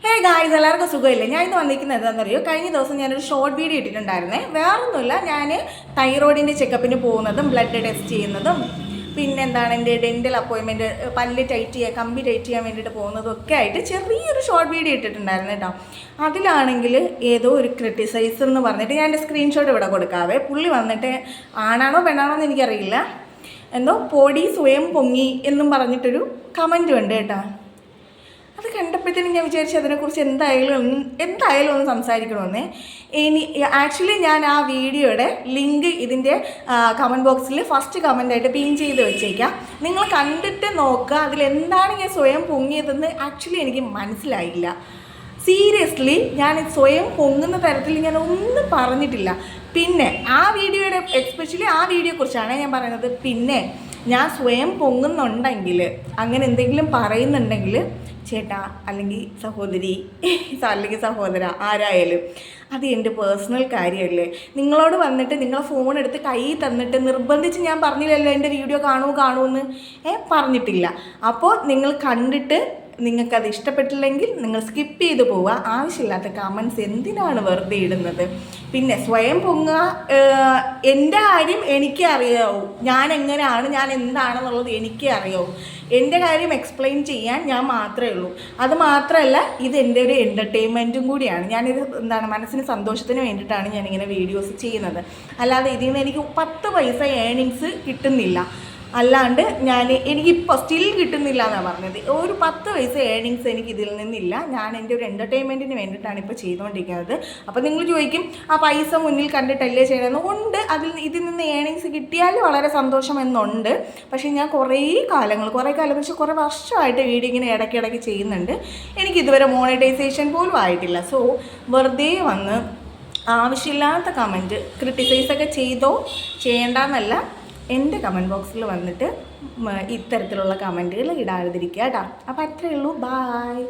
Hey guys, എല്ലാവർക്കും സുഖമില്ലേ? ഞാൻ ഇന്ന് വന്നിരിക്കുന്നത് എന്താണെന്നറിയോ? കഴിഞ്ഞ ദിവസം ഞാനൊരു ഷോർട്ട് വീഡിയോ ഇട്ടിട്ടുണ്ടായിരുന്നേ. വേറൊന്നുമില്ല, ഞാൻ തൈറോയിഡിൻ്റെ ചെക്കപ്പിന് പോകുന്നതും ബ്ലഡ് ടെസ്റ്റ് ചെയ്യുന്നതും പിന്നെ എന്താണ് എൻ്റെ ഡെൻ്റൽ അപ്പോയിൻമെൻറ്റ്, പല്ല് ടൈറ്റ് ചെയ്യുക, കമ്പി ടൈറ്റ് ചെയ്യാൻ വേണ്ടിയിട്ട് പോകുന്നതും ഒക്കെ ആയിട്ട് ചെറിയൊരു ഷോർട്ട് വീഡിയോ ഇട്ടിട്ടുണ്ടായിരുന്നു കേട്ടോ. അതിലാണെങ്കിൽ ഏതോ ഒരു ക്രിട്ടിസൈസ് എന്ന് പറഞ്ഞിട്ട് ഞാൻ എൻ്റെ സ്ക്രീൻഷോട്ട് ഇവിടെ കൊടുക്കാവേ. പുള്ളി വന്നിട്ട് ആണാണോ പെണ്ണാണോ എന്ന് എനിക്കറിയില്ല, എന്തോ പൊടി സ്വയം പൊങ്ങി എന്നും പറഞ്ഞിട്ടൊരു കമൻറ്റും ഉണ്ട് കേട്ടോ. അത് കണ്ടപ്പോഴത്തേനും ഞാൻ വിചാരിച്ചു അതിനെക്കുറിച്ച് എന്തായാലും ഒന്ന് സംസാരിക്കണമെന്ന്. ആക്ച്വലി ഞാൻ ആ വീഡിയോയുടെ ലിങ്ക് ഇതിൻ്റെ കമൻറ്റ് ബോക്സിൽ ഫസ്റ്റ് കമൻ്റായിട്ട് പിൻ ചെയ്ത് വെച്ചേക്കാം. നിങ്ങൾ കണ്ടിട്ട് നോക്കുക, അതിലെന്താണ് ഞാൻ സ്വയം പൊങ്ങിയതെന്ന് ആക്ച്വലി എനിക്ക് മനസ്സിലായില്ല. സീരിയസ്ലി ഞാൻ സ്വയം പൊങ്ങുന്ന തരത്തിൽ ഞാൻ ഒന്നും പറഞ്ഞിട്ടില്ല. പിന്നെ ആ വീഡിയോയുടെ എസ്പെഷ്യലി ആ വീഡിയോയെക്കുറിച്ചാണ് ഞാൻ പറയുന്നത്. പിന്നെ ഞാൻ സ്വയം പൊങ്ങുന്നുണ്ടെങ്കിൽ, അങ്ങനെ എന്തെങ്കിലും പറയുന്നുണ്ടെങ്കിൽ, ചേട്ടാ അല്ലെങ്കിൽ സഹോദരി അല്ലെങ്കിൽ സഹോദര ആരായാലും അത് എൻ്റെ പേഴ്സണൽ കാര്യമല്ലേ. നിങ്ങളോട് വന്നിട്ട് നിങ്ങളെ ഫോൺ എടുത്ത് കൈ തന്നിട്ട് നിർബന്ധിച്ച് ഞാൻ പറഞ്ഞില്ലല്ലോ എൻ്റെ വീഡിയോ കാണുമെന്ന് പറഞ്ഞിട്ടില്ല. അപ്പോൾ നിങ്ങൾ കണ്ടിട്ട് നിങ്ങൾക്കത് ഇഷ്ടപ്പെട്ടില്ലെങ്കിൽ നിങ്ങൾ സ്കിപ്പ് ചെയ്ത് പോവുക. ആവശ്യമില്ലാത്ത കമൻസ് എന്തിനാണ് വെറുതെ ഇടുന്നത്? പിന്നെ സ്വയം പൊങ്ങുക, എൻ്റെ കാര്യം എനിക്കേ അറിയാവൂ. ഞാൻ എങ്ങനെയാണ്, ഞാൻ എന്താണെന്നുള്ളത് എനിക്കേ അറിയാവൂ. എൻ്റെ കാര്യം എക്സ്പ്ലെയിൻ ചെയ്യാൻ ഞാൻ മാത്രമേ ഉള്ളൂ. അത് മാത്രമല്ല, ഇത് എൻ്റെ ഒരു എൻ്റർടൈൻമെൻറ്റും കൂടിയാണ്. ഞാനിത് മനസ്സിന് സന്തോഷത്തിന് വേണ്ടിയിട്ടാണ് ഞാനിങ്ങനെ വീഡിയോസ് ചെയ്യുന്നത്. അല്ലാതെ ഇതിൽ നിന്ന് എനിക്ക് 10 പൈസ ഏണിങ്സ് കിട്ടുന്നില്ല. അല്ലാണ്ട് എനിക്കിപ്പോൾ സ്റ്റിൽ കിട്ടുന്നില്ല എന്നാണ് പറഞ്ഞത്. ഒരു 10 പൈസ ഏണിങ്സ് എനിക്ക് ഇതിൽ നിന്നില്ല. ഞാൻ എൻ്റെ ഒരു എൻ്റർടൈൻമെൻറ്റിന് വേണ്ടിയിട്ടാണ് ഇപ്പോൾ ചെയ്തുകൊണ്ടിരിക്കുന്നത്. അപ്പോൾ നിങ്ങൾ ചോദിക്കും, ആ പൈസ മുന്നിൽ കണ്ടിട്ടല്ലേ ചെയ്യണമെന്ന്. ഉണ്ട്, ഇതിൽ നിന്ന് ഏണിങ്സ് കിട്ടിയാൽ വളരെ സന്തോഷം എന്നുണ്ട്. പക്ഷേ ഞാൻ കുറേ കാലം വെച്ചാൽ കുറേ വർഷമായിട്ട് വീഡിയോ ഇങ്ങനെ ഇടയ്ക്കിടയ്ക്ക് ചെയ്യുന്നുണ്ട്. എനിക്കിതുവരെ മോണിറ്റൈസേഷൻ പോലും ആയിട്ടില്ല. സോ വെറുതെ വന്ന് ആവശ്യമില്ലാത്ത കമൻറ്റ് ക്രിട്ടിസൈസൊക്കെ ചെയ്യേണ്ടെന്നല്ല, എൻ്റെ കമൻറ്റ് ബോക്സിൽ വന്നിട്ട് ഇത്തരത്തിലുള്ള കമൻറ്റുകൾ ഇടാതിരിക്കുക കേട്ടോ. അപ്പോൾ അത്രയേ ഉള്ളൂ. ബായ്.